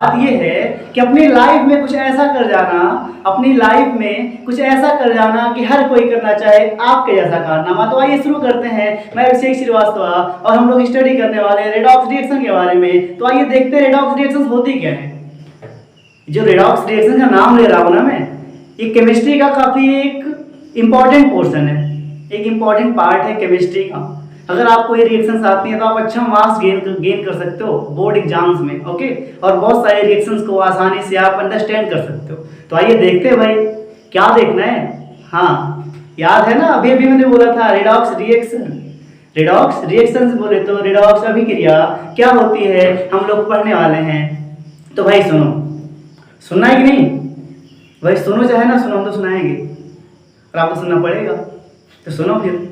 बात ये है कि अपनी लाइफ में कुछ ऐसा कर जाना, अपनी लाइफ में कुछ ऐसा कर जाना कि हर कोई करना चाहे आपके जैसा कारनामा। तो आइए शुरू करते हैं। मैं अभिषेक श्रीवास्तव और हम लोग स्टडी करने वाले हैं रेडॉक्स रिएक्शन के बारे में। तो आइए देखते हैं रेडॉक्स रिएक्शन होती क्या है। जो रेडॉक्स रिएक्शन का नाम ले रहा हूं ना मैं, ये केमिस्ट्री का काफी एक इम्पॉर्टेंट पोर्शन है, एक इम्पॉर्टेंट पार्ट है केमिस्ट्री का। अगर आपको ये रिएक्शंस आती हैं तो आप अच्छा मार्क्स गेन कर सकते हो बोर्ड एग्जाम्स में, ओके। और बहुत सारे रिएक्शंस को आसानी से आप अंडरस्टैंड कर सकते हो। तो आइए देखते हैं भाई, क्या देखना है। हाँ, याद है ना, अभी अभी मैंने बोला था रेडॉक्स रिएक्शन। रेडॉक्स रिएक्शंस बोले तो रेडॉक्स अभिक्रिया क्या होती है हम लोग पढ़ने वाले हैं। तो भाई सुनो, सुनना है कि नहीं भाई? सुनो, चाहे ना सुनो, हम तो सुनाएंगे और आपको सुनना पड़ेगा। तो सुनो फिर,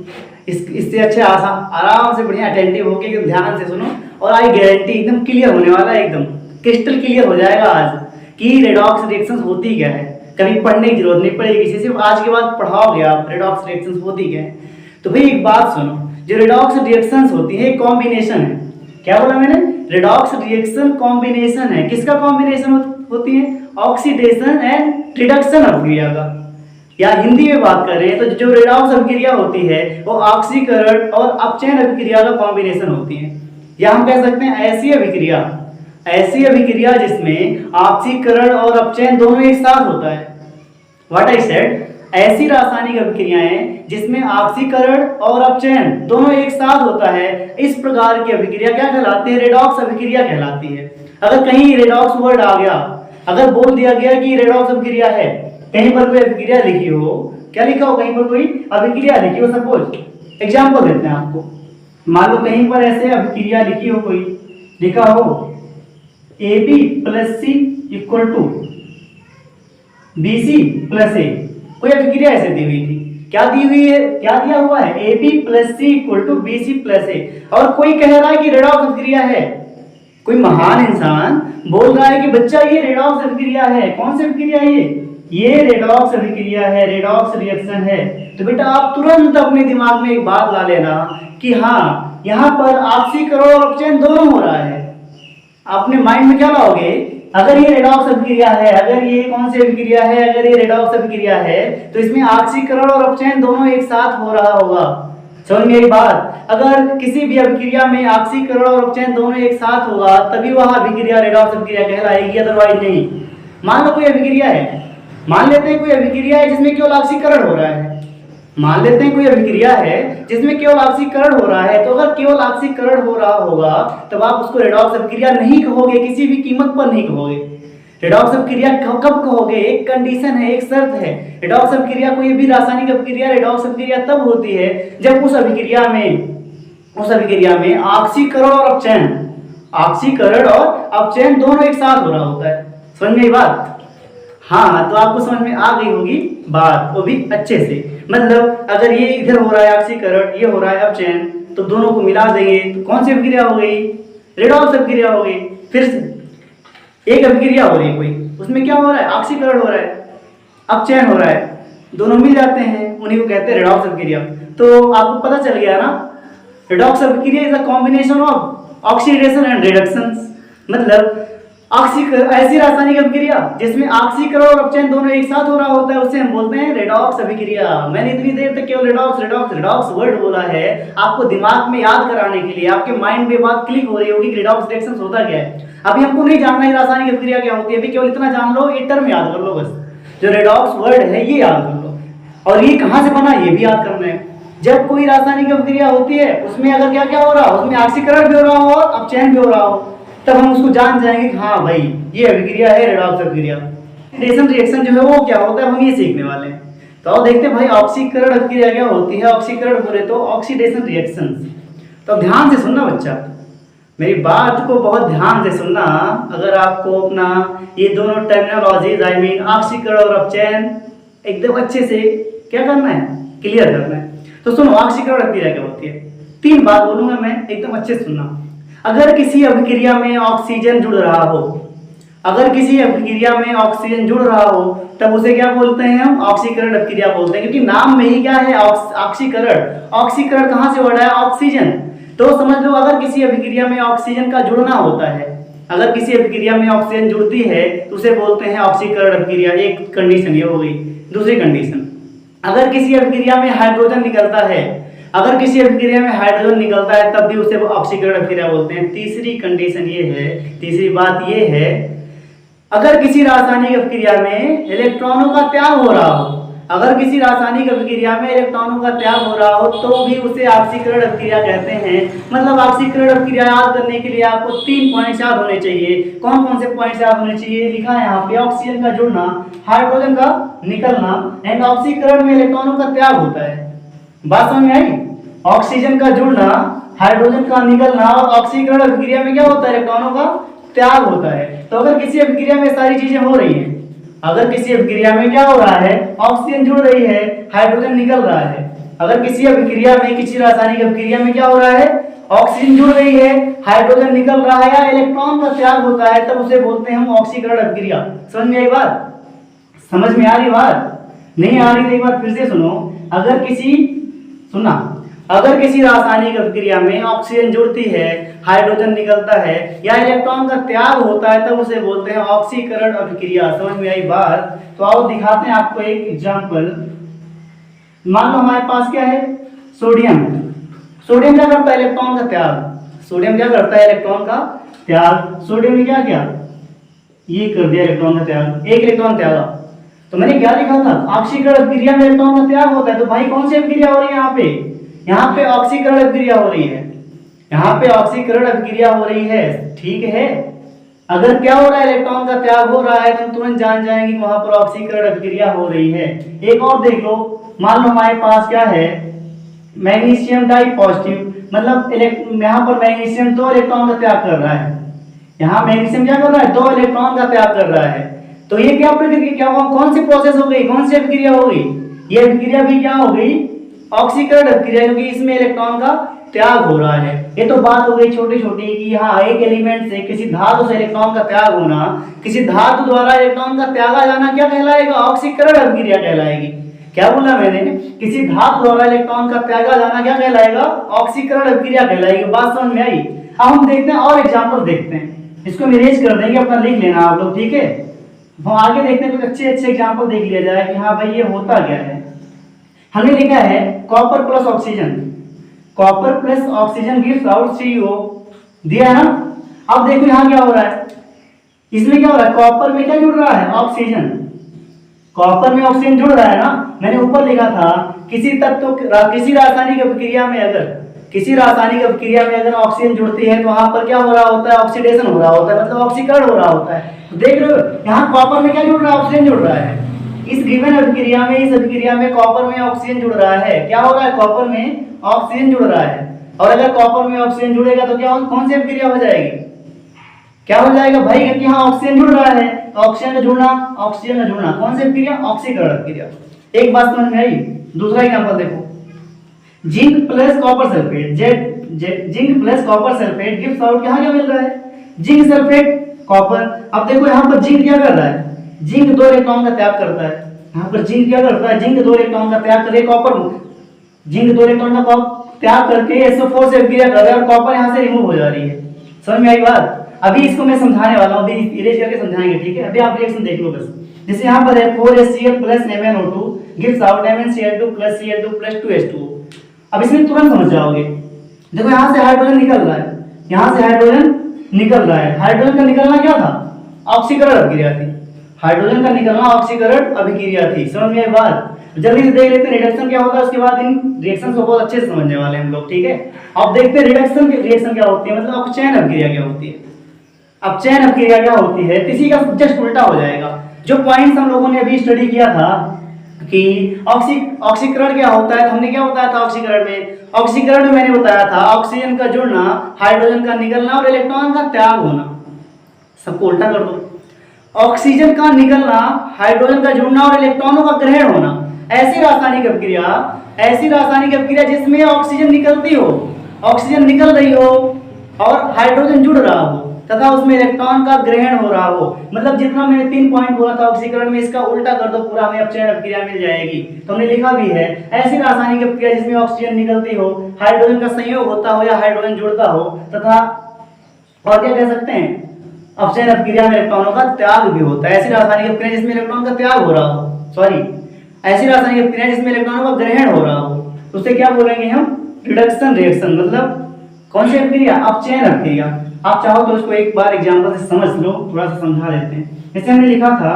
इससे अच्छे आराम से बढ़िया अटेंटिव होके एकदम ध्यान से सुनो और आई गारंटी एकदम क्लियर होने वाला है, एकदम क्रिस्टल क्लियर हो जाएगा आज कि रेडॉक्स रिएक्शंस होती क्या है। कभी पढ़ने की जरूरत नहीं पड़ेगी किसी से, आज के बाद पढ़ाओगे आप रेडॉक्स रिएक्शंस होती क्या है। तो भाई एक बात सुनो, जो रेडॉक्स रिएक्शंस होती है कॉम्बिनेशन है। क्या बोला मैंने? रेडॉक्स रिएक्शन कॉम्बिनेशन है। किसका कॉम्बिनेशन होती है? ऑक्सीडेशन एंड रिडक्शन अभिक्रिया का। या हिंदी में बात करें तो जो रेडॉक्स अभिक्रिया होती है वो ऑक्सीकरण और अपचयन अभिक्रिया का कॉम्बिनेशन होती है। या हम कह सकते हैं ऐसी अभिक्रिया जिसमें ऑक्सीकरण और अपचयन दोनों एक साथ होता है। व्हाट आई सेड, ऐसी रासायनिक अभिक्रियाएं जिसमें ऑक्सीकरण और अपचयन दोनों एक साथ होता है, इस प्रकार की अभिक्रिया क्या कहलाती है? रेडॉक्स अभिक्रिया कहलाती है। अगर कहीं रेडॉक्स वर्ड आ गया, अगर बोल दिया गया कि रेडॉक्स अभिक्रिया है, कहीं पर कोई अभिक्रिया लिखी हो, क्या लिखा हो? कहीं पर कोई अभिक्रिया लिखी हो। सपोज एग्जांपल देते हैं आपको, मान लो कहीं पर ऐसे अभिक्रिया लिखी हो, कोई लिखा हो AB + C = BC + A। कोई अभिक्रिया ऐसे दी हुई थी, क्या दी हुई है, क्या दिया हुआ है? AB + C = BC + A। और कोई कह रहा है कि रेडॉक्स अभिक्रिया है। कोई महान इंसान बोल रहा है कि बच्चा ये रेडॉक्स अभिक्रिया है। कौन सी अभिक्रिया है ये रेडॉक्स अभिक्रिया है, रेडॉक्स रिएक्शन है। तो बेटा आप तुरंत अपने दिमाग में एक बात ला लेना कि हाँ, यहाँ पर ऑक्सीकरण और अपचयन दोनों हो रहा है। अपने माइंड में क्या लाओगे? अगर ये रेडॉक्स अभिक्रिया है, अगर ये कौन सी अभिक्रिया है, अगर ये रेडॉक्स अभिक्रिया है तो इसमें ऑक्सीकरण और अपचयन दोनों एक साथ हो रहा होगा। समझ में आई बात? अगर किसी भी अभिक्रिया में ऑक्सीकरण और अपचयन दोनों एक साथ होगा तभी वह अभिक्रिया रेडॉक्स अभिक्रिया कहलाएगी, अदरवाइज नहीं। मान लो कोई अभिक्रिया है, मान लेते हैं कोई अभिक्रिया है जिसमें केवल ऑक्सीकरण हो रहा है। मान लेते हैं कोई अभिक्रिया है जिसमें केवल ऑक्सीकरण हो रहा है। तो अगर केवल ऑक्सीकरण हो रहा होगा तब आप उसको रेडॉक्स अभिक्रिया नहीं कहोगे, किसी भी कीमत पर नहीं कहोगे। रेडॉक्स अभिक्रिया कब कहोगे? एक कंडीशन है, एक शर्त है। रेडॉक्स अभिक्रिया कोई भी रासायनिक अभिक्रिया रेडॉक्स अभिक्रिया तब होती है जब उस अभिक्रिया में ऑक्सीकरण और अपचयन दोनों एक साथ हो रहा होता है। समझ में आई बात? हाँ, तो आपको समझ में आ गई होगी बात, वो भी अच्छे से। मतलब अगर ये इधर हो रहा है ऑक्सीकरण, ये हो रहा है अपचयन, तो दोनों को मिला देंगे तो कौन सी अभिक्रिया हो गई? रेडॉक्स अभिक्रिया हो गई। फिर एक अभिक्रिया हो रही है कोई, उसमें क्या हो रहा है? ऑक्सीकरण हो रहा है, अपचयन हो रहा है, दोनों मिल जाते हैं, उन्हीं को कहते हैं रेडॉक्स अभिक्रिया। तो आपको पता चल गया ना, रेडॉक्स अभिक्रिया is a combination of oxidation and reduction. मतलब ऐसी रासायनिक अभिक्रिया जिसमें ऑक्सीकरण और अपचयन दोनों एक साथ हो रहा होता है उसे हम बोलते हैं रेडॉक्स अभिक्रिया। मैंने इतनी देर तक केवल रेडॉक्स वर्ड बोला है आपको दिमाग में याद कराने के लिए, आपके माइंड में बात क्लिक हो रही होगी कि रेडॉक्स रिएक्शंस होता क्या है। अभी हमको नहीं जानना है रासायनिक अभिक्रिया क्या होती है, अभी केवल इतना जान लो, ये टर्म याद कर लो बस। जो रेडॉक्स वर्ड है ये याद कर लो, और ये कहाँ से बना ये भी याद करना है। जब कोई रासायनिक अभिक्रिया होती है उसमें अगर क्या क्या हो रहा हो, उसमें ऑक्सीकरण भी हो रहा हो और अपचयन भी हो रहा हो, तब हम उसको जान जाएंगे कि हाँ भाई ये अभिक्रिया है रेडॉक्स अभिक्रिया। ऑक्सीडेशन रिएक्शन जो है वो क्या होता है हम ये सीखने वाले हैं। तो आओ देखते हैं भाई ऑक्सीकरण अभिक्रिया क्या होती है। ऑक्सीकरण बोले तो ऑक्सीडेशन रिएक्शन। तो ध्यान से सुनना बच्चा, मेरी बात को बहुत ध्यान से सुनना। अगर आपको अपना ये दोनों टर्मिनोलॉजीज आई मीन ऑक्सीकरण और अपचयन एकदम अच्छे से क्या करना है, क्लियर करना है, तो सुनो ऑक्सीकरण अभिक्रिया क्या होती है। 3 बात बोलूंगा मैं, एकदम अच्छे से सुनना। अगर किसी अभिक्रिया में ऑक्सीजन जुड़ रहा हो, तब उसे क्या बोलते हैं हम? ऑक्सीकरण अभिक्रिया बोलते हैं, क्योंकि नाम में ही क्या है? ऑक्सीकरण कहाँ से हो रहा है? ऑक्सीजन। तो समझ लो अगर किसी अभिक्रिया में ऑक्सीजन का जुड़ना होता है, अगर किसी अभिक्रिया में ऑक्सीजन जुड़ती है तो उसे बोलते हैं ऑक्सीकरण अभिक्रिया। एक कंडीशन ये हो गई। दूसरी कंडीशन, अगर किसी अभिक्रिया में हाइड्रोजन निकलता है, अगर किसी अभिक्रिया में हाइड्रोजन निकलता है तब भी उसे ऑक्सीकरण अभिक्रिया बोलते हैं। तीसरी कंडीशन ये है, तीसरी बात ये है, अगर किसी रासायनिक अभिक्रिया में इलेक्ट्रॉनों का त्याग हो रहा हो, अगर किसी रासायनिक अभिक्रिया में इलेक्ट्रॉनों का त्याग हो रहा हो तो भी उसे ऑक्सीकरण अभिक्रिया कहते हैं। मतलब ऑक्सीकरण अभिक्रिया याद करने के लिए आपको 3 पॉइंट्स याद होने चाहिए। कौन कौन से पॉइंट्स याद होने चाहिए? लिखा है यहाँ पे, ऑक्सीजन का जुड़ना, हाइड्रोजन का निकलना एंड ऑक्सीकरण में इलेक्ट्रॉनों का त्याग होता है। बात समझ में आई? ऑक्सीजन का जुड़ना, हाइड्रोजन का निकलना और ऑक्सीकरण अभिक्रिया में क्या होता है? इलेक्ट्रॉनों का त्याग होता है। तो अगर किसी अभिक्रिया में सारी चीजें हो रही हैं, अगर किसी अभिक्रिया में क्या हो रहा है? ऑक्सीजन जुड़ रही है, हाइड्रोजन निकल रहा है। अगर किसी अभिक्रिया में, किसी रासायनिक अभिक्रिया में क्या हो रहा है? ऑक्सीजन जुड़ रही है, हाइड्रोजन निकल रहा है या इलेक्ट्रॉन का त्याग होता है, तब उसे बोलते हैं हम ऑक्सीकरण अभिक्रिया। समझ में आई बात? समझ में आ रही बात? नहीं आ रही तो एक बार फिर से सुनो। अगर किसी रासायनिक अभिक्रिया में ऑक्सीजन जुड़ती है, हाइड्रोजन निकलता है या इलेक्ट्रॉन का त्याग होता है तब उसे बोलते हैं ऑक्सीकरण अभिक्रिया। समझ में आई बात? तो आओ दिखाते हैं आपको एक एग्जांपल। मान लो हमारे पास क्या है? सोडियम। सोडियम क्या करता है? इलेक्ट्रॉन का त्याग। सोडियम क्या करता है? इलेक्ट्रॉन का त्याग। सोडियम ने क्या किया? ये कर दिया इलेक्ट्रॉन का त्याग, एक इलेक्ट्रॉन त्यागा। तो मैंने क्या लिखा था? ऑक्सीकरण अभिक्रिया में इलेक्ट्रॉन का त्याग होता है। तो भाई कौन सी अभिक्रिया हो रही है यहाँ पे? यहाँ पे ऑक्सीकरण अभिक्रिया हो रही है। यहाँ पे ऑक्सीकरण अभिक्रिया हो रही है, ठीक है। अगर क्या हो रहा है? इलेक्ट्रॉन का त्याग हो रहा है तो हम तुरंत जान जाएंगे कि वहां पर ऑक्सीकरण अभिक्रिया हो रही है। एक और देख लो, मान लो हमारे पास क्या है? मैग्नीशियम डाई पॉजिटिव, मतलब यहाँ पर मैग्नीशियम 2 इलेक्ट्रॉन का त्याग कर रहा है। यहाँ मैग्नीशियम क्या कर रहा है? 2 इलेक्ट्रॉन का त्याग कर रहा है। तो ये क्या प्रक्रिया, क्या कौन सी प्रोसेस हो गई? कौन सी अभिक्रिया हो गई? ये अभिक्रिया भी क्या हो गई? ऑक्सीकरण अभिक्रिया, क्योंकि इसमें इलेक्ट्रॉन का त्याग हो रहा है। ये तो बात हो गई छोटी छोटी कि हाँ, एक एलिमेंट से, किसी धातु से इलेक्ट्रॉन का त्याग होना, किसी धातु द्वारा इलेक्ट्रॉन का त्यागा जाना क्या कहलाएगा? ऑक्सीकरण अभिक्रिया कहलाएगी। क्या बोला मैंने? किसी धातु द्वारा इलेक्ट्रॉन का त्यागा जाना क्या कहलाएगा? ऑक्सीकरण अभिक्रिया कहलाएगी। बात समझ में आई? अब हम देखते हैं और एग्जाम्पल देखते हैं। इसको इरेज कर देंगे, अपना लिख लेना आप लोग, ठीक है। हम आगे देखते हैं, कुछ अच्छे अच्छे एग्जाम्पल देख लिया जाए कि हाँ भाई ये होता क्या है। हमने लिखा है copper plus oxygen, copper plus oxygen gives out CO, दिया है ना। अब देखो यहाँ क्या हो रहा है? इसमें क्या हो रहा है? कॉपर में क्या जुड़ रहा है? ऑक्सीजन। कॉपर में ऑक्सीजन जुड़ रहा है ना। मैंने ऊपर लिखा था किसी तत्व, किसी रासायनिक अभिक्रिया में अगर, किसी रासायनिक अभिक्रिया में अगर ऑक्सीजन जुड़ती है तो वहां पर क्या हो रहा होता है? ऑक्सीडेशन हो रहा होता है, मतलब ऑक्सीकरण हो रहा होता है। तो देख रहे हो यहाँ कॉपर में क्या जुड़ रहा है? ऑक्सीजन जुड़ रहा है। इस गिवन अभिक्रिया में, इस अभिक्रिया में कॉपर में ऑक्सीजन जुड़ रहा है। क्या हो रहा है? कॉपर में ऑक्सीजन जुड़ रहा है। और अगर कॉपर में ऑक्सीजन जुड़ेगा तो क्या, कौन सी अभिक्रिया हो जाएगी? क्या हो जाएगा भाई? क्योंकि यहाँ ऑक्सीजन जुड़ रहा है तो ऑक्सीजन का जुड़ना, ऑक्सीजन का जुड़ना, कौन सी अभिक्रिया? ऑक्सीकरण अभिक्रिया। एक बात समझ में आई? दूसरा एग्जांपल देखो, zinc plus copper sulphate, zinc plus copper sulphate gives out, यहाँ क्या मिल रहा है? Zinc sulphate copper. अब देखो यहाँ पर जिंक क्या कर रहा है? जिंक 2 इलेक्ट्रॉन का त्याग करता है। यहाँ पर जिंक क्या करता है? जिंक 2 इलेक्ट्रॉन का त्याग करे, कॉपर, जिंक 2 इलेक्ट्रॉन का त्याग करके SO4 से अभिक्रिया कर रहा है और कॉपर यहाँ से रिमूव हो जा रही है। समझ में आई बात? अभी इसको मैं समझाने वाला हूँ, अभी इरेज करके समझाएंगे, ठीक है। अभी आप रिएक्शन देख लो बस। जैसे यहाँ पर है 4HCl plus MnO2 gives out MnCl2 plus Cl2 plus 2H2O। अब इसमें तुरंत समझ जाओगे। देखो यहाँ से हाइड्रोजन निकल रहा है, यहाँ से हाइड्रोजन निकल रहा है। हाइड्रोजन का निकलना क्या था? ऑक्सीकरण अभिक्रिया थी। हाइड्रोजन का निकलना ऑक्सीकरण अभिक्रिया थी। समझ में आई बात? जल्दी से देख लेते हैं रिडक्शन क्या होता है, उसके बाद इन रिएक्शन को बहुत अच्छे से समझने वाले हैं हम लोग, ठीक है। अब देखते हैं रिडक्शन की रिएक्शन क्या होती है, मतलब अपचयन अभिक्रिया क्या होती है। अपचयन अभिक्रिया क्या होती है? किसी का जस्ट उल्टा हो जाएगा। जो पॉइंट्स हम लोगों ने अभी स्टडी किया था कि ऑक्सीकरण क्या होता है, तो हमने क्या बताया था ऑक्सीकरण में? ऑक्सीकरण में मैंने बताया था ऑक्सीजन का जुड़ना, हाइड्रोजन का निकलना और इलेक्ट्रॉन का त्याग होना। सबको उल्टा कर दो। ऑक्सीजन का निकलना, हाइड्रोजन का जुड़ना और इलेक्ट्रॉनों का ग्रहण होना। ऐसी रासायनिक अभिक्रिया जिसमें ऑक्सीजन निकलती हो, ऑक्सीजन निकल रही हो और हाइड्रोजन जुड़ रहा हो तथा उसमें इलेक्ट्रॉन का ग्रहण हो रहा हो। मतलब जितना मैंने 3 पॉइंट बोला था ऑक्सीकरण में, इसका उल्टा कर दो, पूरा हमें अपचयन अभिक्रिया मिल जाएगी। तो हमने लिखा भी है ऐसी रासायनिक अभिक्रिया जिसमें ऑक्सीजन निकलती हो, हाइड्रोजन का संयोग होता हो या हाइड्रोजन जुड़ता हो तथा, और क्या कह सकते हैं, अपचयन अभिक्रिया में इलेक्ट्रॉनों का त्याग भी होता है। ऐसी रासायनिक अभिक्रिया जिसमें इलेक्ट्रॉन का त्याग हो रहा हो, सॉरी ऐसी रासायनिक अभिक्रिया जिसमें इलेक्ट्रॉनों का ग्रहण हो रहा हो, तो उसे क्या बोलेंगे हम? Reduction reaction. मतलब कौन सी अभिक्रिया? अपचयन अभिक्रिया। आप चाहो तो इसको एक बार एग्जांपल से समझ लो, थोड़ा सा समझा देते हैं। जैसे हमने लिखा था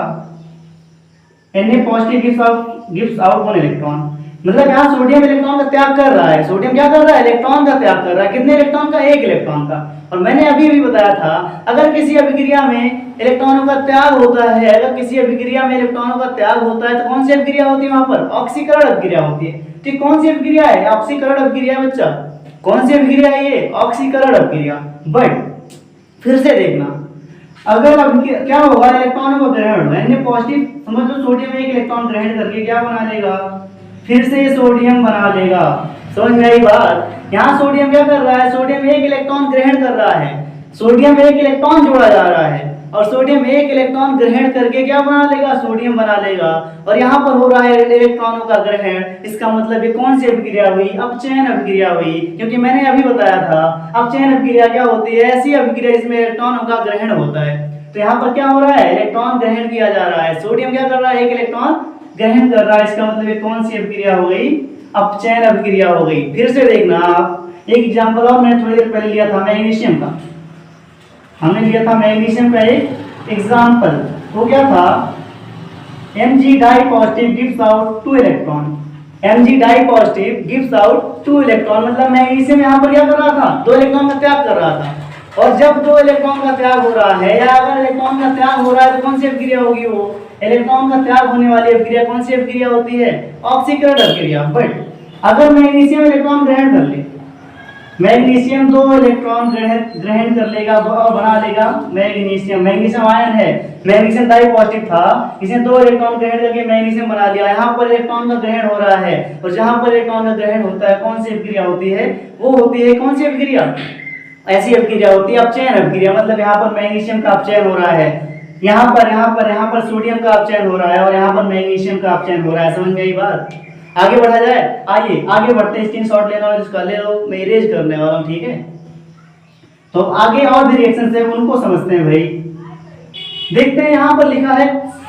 Na positive gives out 1 electron, मतलब यहाँ सोडियम इलेक्ट्रॉन का त्याग कर रहा है। सोडियम क्या कर रहा है? इलेक्ट्रॉन का त्याग कर रहा है। कितने इलेक्ट्रॉन का? 1 इलेक्ट्रॉन का। और मैंने अभी भी बताया था, अगर किसी अभिक्रिया में इलेक्ट्रॉनों का त्याग होता है, अगर किसी अभिक्रिया में इलेक्ट्रॉनों का त्याग होता है तो कौन सी अभिक्रिया होती है? वहां पर ऑक्सीकरण अभिक्रिया होती है। ठीक, कौन सी अभिक्रिया है? ऑक्सीकरण अभिक्रिया बच्चा। कौन सी अभिक्रिया है ये? ऑक्सीकरण अभिक्रिया। बट फिर से देखना, अगर अब क्या होगा? इलेक्ट्रॉनों का ग्रहण होगा। Na पॉजिटिव, समझ लो सोडियम 1 इलेक्ट्रॉन ग्रहण करके क्या बना लेगा? फिर से सोडियम बना लेगा। समझ में आई बात? यहाँ सोडियम क्या कर रहा है? सोडियम 1 इलेक्ट्रॉन ग्रहण कर रहा है, सोडियम 1 इलेक्ट्रॉन जोड़ा जा रहा है, और सोडियम 1 इलेक्ट्रॉन ग्रहण करके क्या बना लेगा? सोडियम बना लेगा। और यहाँ पर हो रहा है इलेक्ट्रॉनों का ग्रहण। इसका मतलब ये कौन सी अभिक्रिया हुई? अपचयन अभिक्रिया हुई। क्योंकि मैंने अभी बताया था अपचयन अभिक्रिया क्या होती है? ऐसी अभिक्रिया जिसमें इलेक्ट्रॉनों का ग्रहण होता है। तो यहाँ पर क्या हो रहा है? इलेक्ट्रॉन ग्रहण किया जा रहा है। सोडियम क्या कर रहा है? 1 इलेक्ट्रॉन ग्रहण कर रहा है। इसका मतलब ये कौन सी अभिक्रिया हो गई? अपचयन अभिक्रिया हो गई। फिर से देखना आप, एक एग्जांपल और मैंने थोड़ी देर पहले लिया था मैग्नीशियम का। हमने लिया था मैग्नीशियम का एक एग्जांपल। वो क्या था? Mg di positive gives out 2 electron. Mg di positive gives out 2 electron, मतलब मैग्नीशियम यहाँ पर क्या कर रहा था? 2 इलेक्ट्रॉन का त्याग कर रहा था। और जब 2 इलेक्ट्रॉन का त्याग हो रहा है, या अगर इलेक्ट्रॉन का त्याग हो रहा है, तो कौन सी अभिक्रिया होगी? वो इलेक्ट्रॉन का त्याग होने वाली अभिक्रिया कौन सी अभिक्रिया होती है? ऑक्सीकरण अभिक्रिया। बट अगर मैग्नीशियम इलेक्ट्रॉन ग्रहण कर ले, मैग्नीशियम 2 इलेक्ट्रॉन ग्रहण कर लेगा और बना लेगा मैग्नीशियम। मैग्नीशियम आयन है, मैग्नीशियम डाई पॉजिटिव था, इसने 2 इलेक्ट्रॉन ग्रहण करके मैग्नीशियम बना लिया। यहाँ पर इलेक्ट्रॉन का ग्रहण हो रहा है, और जहाँ पर इलेक्ट्रॉन का ग्रहण होता है कौन सी अभिक्रिया होती है? वो होती है कौन सी अभिक्रिया? ऐसी अभिक्रिया होती है अपचयन अभिक्रिया। मतलब यहाँ पर मैग्नीशियम का अपचयन हो रहा है, यहाँ पर सोडियम का अपचयन हो रहा है, और यहाँ पर मैग्नीशियम का अपचयन हो रहा है। समझ में आई बात? आगे बढ़ा जाए? आइए आगे बढ़ते हैं। स्क्रीनशॉट लेना हो इसका ले लो, मैं इरेज करने वाला हूँ। ठीक है, तो आगे और भी रिएक्शन है उनको समझते हैं भाई। देखते हैं, यहाँ पर लिखा है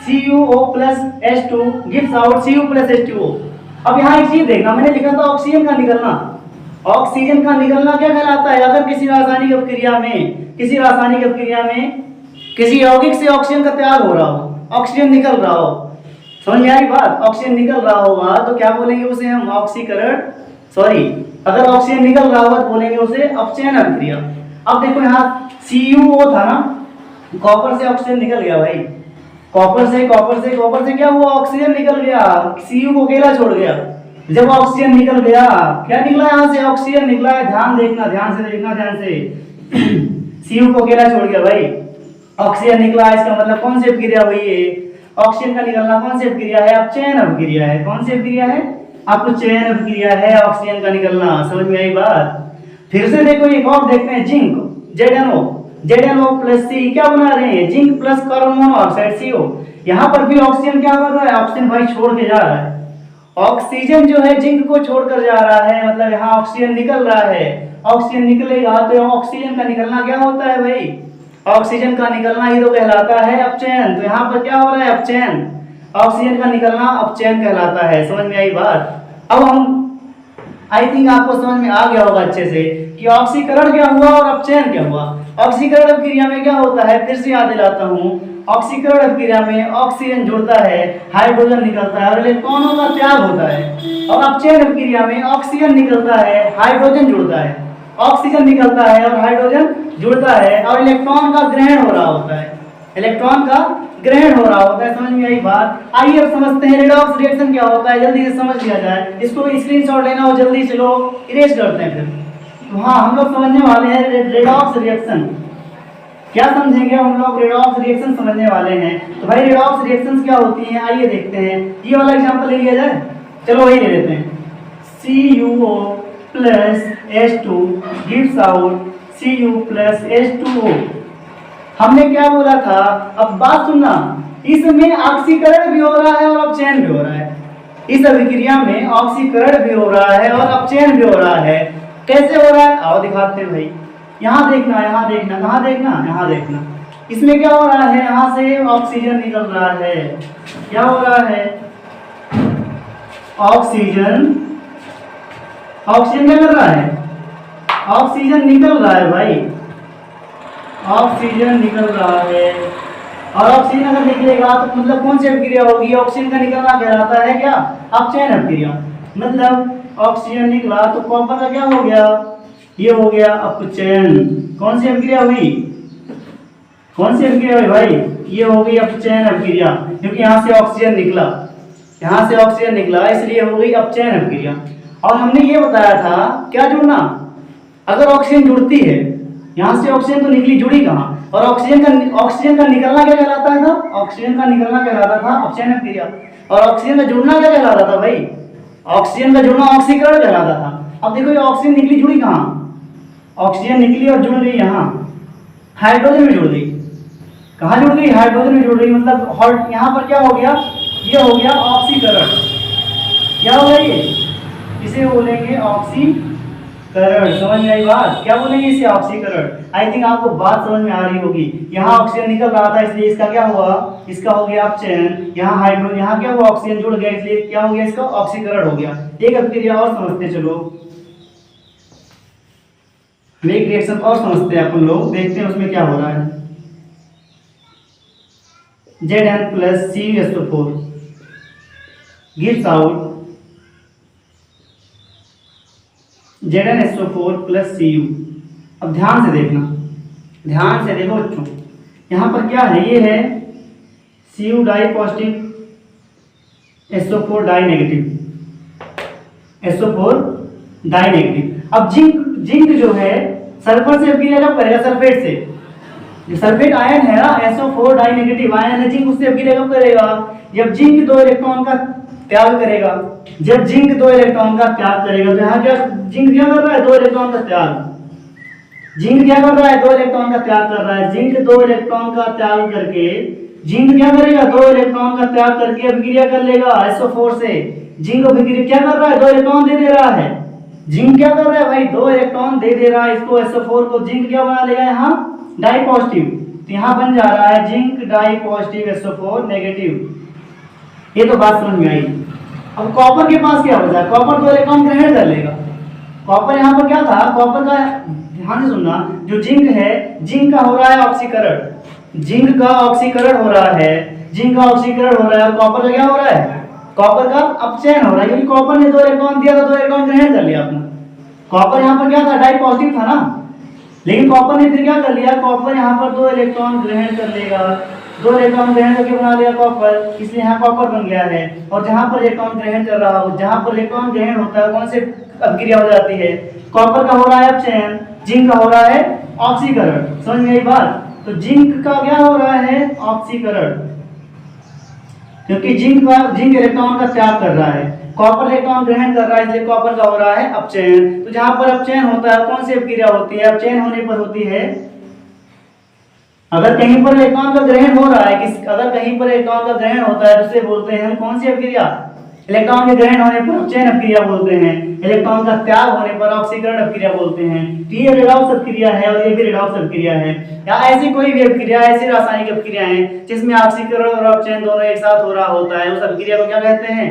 CuO plus H2 gives out Cu plus H2O। अब यहाँ एक चीज देखना, मैंने लिखा था ऑक्सीजन का निकलना। ऑक्सीजन का निकलना क्या कहलाता है? अगर किसी रासायनिक अभिक्रिया में किसी यौगिक से ऑक्सीजन का त्याग हो रहा हो, ऑक्सीजन निकल रहा हो, समझ में आई बात? ऑक्सीजन निकल रहा होगा तो क्या बोलेंगे उसे हम? ऑक्सीकरण, सॉरी अगर ऑक्सीजन निकल रहा होगा तो बोलेंगे उसे अपचयन अभिक्रिया। अब देखो यहाँ CuO था ना, कॉपर से ऑक्सीजन निकल गया भाई, कॉपर से क्या हुआ? ऑक्सीजन निकल गया, Cu को अकेला छोड़ गया। जब ऑक्सीजन निकल गया, क्या निकला? यहाँ से ऑक्सीजन निकला है। ध्यान से Cu को अकेला छोड़ गया भाई, ऑक्सीजन निकला। इसका मतलब कौन सी अभिक्रिया हुई है? ऑक्सीजन का निकलना कौन सी अभिक्रिया है? अपचयन अभिक्रिया है। कौन सी अभिक्रिया है? अपचयन अभिक्रिया है ऑक्सीजन का निकलना। समझ में आई बात? फिर से देखो एक और देखते हैं, जिंक ZnO प्लस C क्या बना रहे हैं? Zinc plus carbon monoxide CO। यहाँ पर भी ऑक्सीजन क्या कर रहा है? ऑक्सीजन भाई छोड़ के जा रहा है। ऑक्सीजन जो है जिंक को छोड़कर जा रहा है, मतलब यहाँ ऑक्सीजन निकल रहा है। ऑक्सीजन निकलेगा तो ऑक्सीजन का निकलना क्या होता है भाई? ऑक्सीजन का निकलना ही तो कहलाता है अपचयन। तो यहाँ पर क्या हो रहा है? अपचयन। ऑक्सीजन का निकलना अपचयन कहलाता है। समझ में आई बात? अब हम आई थिंक आपको समझ में आ गया होगा अच्छे से कि ऑक्सीकरण क्या हुआ और अपचयन क्या हुआ। ऑक्सीकरण अभिक्रिया में क्या होता है? फिर से याद दिलाता हूँ, ऑक्सीकरण अभिक्रिया में ऑक्सीजन जुड़ता है, हाइड्रोजन निकलता है और इलेक्ट्रॉनों का त्याग होता है। और अपचयन अभिक्रिया में ऑक्सीजन निकलता है, हाइड्रोजन जुड़ता है, ऑक्सीजन निकलता है और हाइड्रोजन जुड़ता है, और इलेक्ट्रॉन का ग्रहण हो रहा होता है, इलेक्ट्रॉन का ग्रहण हो रहा होता है। समझ में आई बात? आइए अब समझते हैं रेडॉक्स रिएक्शन क्या होता है, जल्दी से समझ लिया जाए। इसको स्क्रीनशॉट लेना हो जल्दी से लो, इरेज करते हैं फिर। तो हाँ, हम लोग समझने वाले हैं रेडॉक्स रिएक्शन। क्या समझेंगे हम लोग? रेडॉक्स रिएक्शन समझने वाले हैं। तो भाई रेडॉक्स रिएक्शंस क्या होती हैं, आइए देखते हैं। ये वाला एग्जांपल ले लिया जाए, चलो वही ले लेते हैं। CuO plus H2 gives out Cu plus H2O। हमने क्या बोला था? अब बात सुनना, इसमें ऑक्सीकरण भी हो रहा है और अपचयन भी हो रहा है। इस अभिक्रिया में ऑक्सीकरण भी हो रहा है और अपचयन भी हो रहा है। कैसे हो रहा है? आओ दिखाते हैं भाई। यहाँ देखना, कहाँ देखना? यहाँ देखना। इसमें क्या हो रहा है, यहाँ से ऑक्सीजन निकल रहा है। क्या हो रहा है, ऑक्सीजन ऑक्सीजन क्या कर रहा है, ऑक्सीजन निकल रहा है भाई, ऑक्सीजन निकल रहा है। और ऑक्सीजन अगर निकलेगा तो मतलब कौन सी अभिक्रिया होगी, ऑक्सीजन का निकलना कहलाता है क्या, अपचयन अभिक्रिया। मतलब ऑक्सीजन निकला तो कॉपर का क्या हो गया, ये हो गया अपचयन। कौन सी अभिक्रिया हुई, कौन सी अभिक्रिया हुई भाई, ये हो गई अपचयन अभिक्रिया, क्योंकि यहाँ से ऑक्सीजन निकला, यहाँ से ऑक्सीजन निकला इसलिए हो गई अपचयन अभिक्रिया। और हमने ये बताया था क्या जुड़ना, अगर ऑक्सीजन जुड़ती है, यहाँ से ऑक्सीजन तो निकली, जुड़ी कहाँ, और ऑक्सीजन का निकलना क्या कहलाता था, ऑक्सीजन का निकलना कहलाता था अपचयन अभिक्रिया। और ऑक्सीजन का जुड़ना क्या कहलाता था भाई, ऑक्सीजन का जुड़ना ऑक्सीकरण कहलाता था। अब देखो ये ऑक्सीजन निकली, जुड़ी कहाँ, ऑक्सीजन निकली और जुड़ गई यहाँ, हाइड्रोजन में जुड़ गई। कहाँ जुड़ गई, हाइड्रोजन में जुड़ गई। मतलब यहाँ पर क्या हो गया, ये हो गया ऑक्सीकरण। क्या हो गया ये, इसे बोलेंगे ऑक्सीकरण। समझ में आई बात, क्या बोलेंगे इसे, ऑक्सीकरण। आई थिंक आपको बात समझ में आ रही होगी। यहाँ ऑक्सीजन निकल रहा था इसलिए इसका क्या हुआ, इसका हो गया अपचयन। यहाँ हाइड्रोजन, यहाँ क्या हुआ, ऑक्सीजन जुड़ गया इसलिए क्या हो गया, इसका ऑक्सीकरण हो गया। एक अभिक्रिया और समझते चलो, एक रिएक्शन और समझते हैं अपन लोग, देखते हैं उसमें क्या हो रहा है। Zn plus CuSO4 gives out ZnSO4 plus Cu। अब ध्यान से देखना, ध्यान से देखो बच्चों, यहाँ पर क्या है, ये है Cu di positive, SO4 di negative, SO4 di negative. अब जिंक जो है सल्फर से अभिक्रिया कब करेगा, सल्फेट से। जो सल्फेट आयन है ना, SO4 डाई नेगेटिव आयन है, जिंक उससे अभिक्रिया कब करेगा, जब जिंक 2 इलेक्ट्रॉन का त्याग करेगा। जब जिंक 2 इलेक्ट्रॉन का त्याग करेगा तो यहाँ क्या, जिंक क्या कर रहा है, 2 इलेक्ट्रॉन का त्याग। जिंक क्या कर रहा है, 2 इलेक्ट्रॉन का त्याग कर रहा है। जिंक 2 इलेक्ट्रॉन का त्याग करके, जिंक क्या करेगा, 2 इलेक्ट्रॉन का त्याग करके अभिक्रिया कर लेगा SO4 से। जिंक अभिक्रिया क्या कर रहा है, 2 इलेक्ट्रॉन दे दे रहा है। जिंक क्या कर रहा है भाई, 2 इलेक्ट्रॉन दे दे रहा है इसको, SO4 को। जिंक क्या बना लेगा यहाँ, डाई पॉजिटिव। तो यहाँ बन जा रहा है zinc die positive SO4 negative. ये तो बात समझ में आई। अब कॉपर के पास क्या होता है, कॉपर 2 इलेक्ट्रॉन ग्रहण कर लेगा। कॉपर यहाँ पर क्या था, कॉपर का ध्यान से सुनना, जो जिंक है, जिंक का हो रहा है ऑक्सीकरण, जिंक का ऑक्सीकरण हो रहा है, जिंक का ऑक्सीकरण हो रहा है। और कॉपर का क्या हो रहा है, कॉपर का अपचयन हो रहा है, क्योंकि कॉपर ने 2 इलेक्ट्रॉन दिया था, 2 इलेक्ट्रॉन ग्रहण कर लिया आपने। कॉपर यहाँ पर क्या था, डाई पॉजिटिव था ना, लेकिन कॉपर ने फिर क्या कर लिया, कॉपर यहाँ पर 2 इलेक्ट्रॉन ग्रहण कर लेगा। 2 इलेक्ट्रॉन ग्रहण करके बना लिया कॉपर, इसलिए यहाँ कॉपर बन गया है। और जहाँ पर इलेक्ट्रॉन ग्रहण कर रहा हो, जहाँ पर इलेक्ट्रॉन ग्रहण होता है, कौन से अभिक्रिया हो जाती है, कॉपर का हो रहा है अपचयन, जिंक का हो रहा है ऑक्सीकरण। समझ में आई बात। तो जिंक का क्या हो रहा है, ऑक्सीकरण, क्योंकि जिंक इलेक्ट्रॉन का त्याग कर रहा है, कॉपर इलेक्ट्रॉन ग्रहण कर रहा है, इसलिए कॉपर का हो रहा है अपचयन। तो जहां पर अपचयन होता है, कौन सी अभिक्रिया होती है, अपचयन होने पर होती है, अगर कहीं पर इलेक्ट्रॉन का ग्रहण हो रहा है, अगर कहीं पर इलेक्ट्रॉन का ग्रहण होता है तो उसे बोलते हैं हम कौन सी अभिक्रिया, इलेक्ट्रॉन के ग्रहण होने पर अपचयन अभिक्रिया बोलते हैं, इलेक्ट्रॉन का त्याग होने पर ऑक्सीकरण अभिक्रिया बोलते हैं। तो ये रेडॉक्स अभिक्रिया है और ये भी रेडॉक्स अभिक्रिया है। या ऐसी कोई भी अभिक्रिया, ऐसी रासायनिक अभिक्रिया है जिसमें ऑक्सीकरण और अपचयन दोनों एक साथ हो रहा होता है, उस अभिक्रिया को क्या कहते हैं,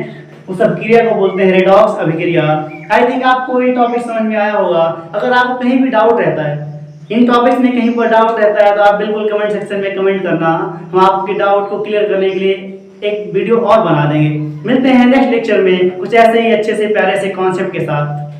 उस अभिक्रिया को बोलते हैं रेडॉक्स अभिक्रिया। आई थिंक आपको ये टॉपिक समझ में आया होगा। अगर आपको कहीं भी डाउट रहता है, इन टॉपिक्स में कहीं पर डाउट रहता है, तो आप बिल्कुल कमेंट सेक्शन में कमेंट करना, हम आपके डाउट को क्लियर करने के लिए एक वीडियो और बना देंगे। मिलते हैं नेक्स्ट लेक्चर में कुछ ऐसे ही अच्छे से प्यारे से कॉन्सेप्ट के साथ।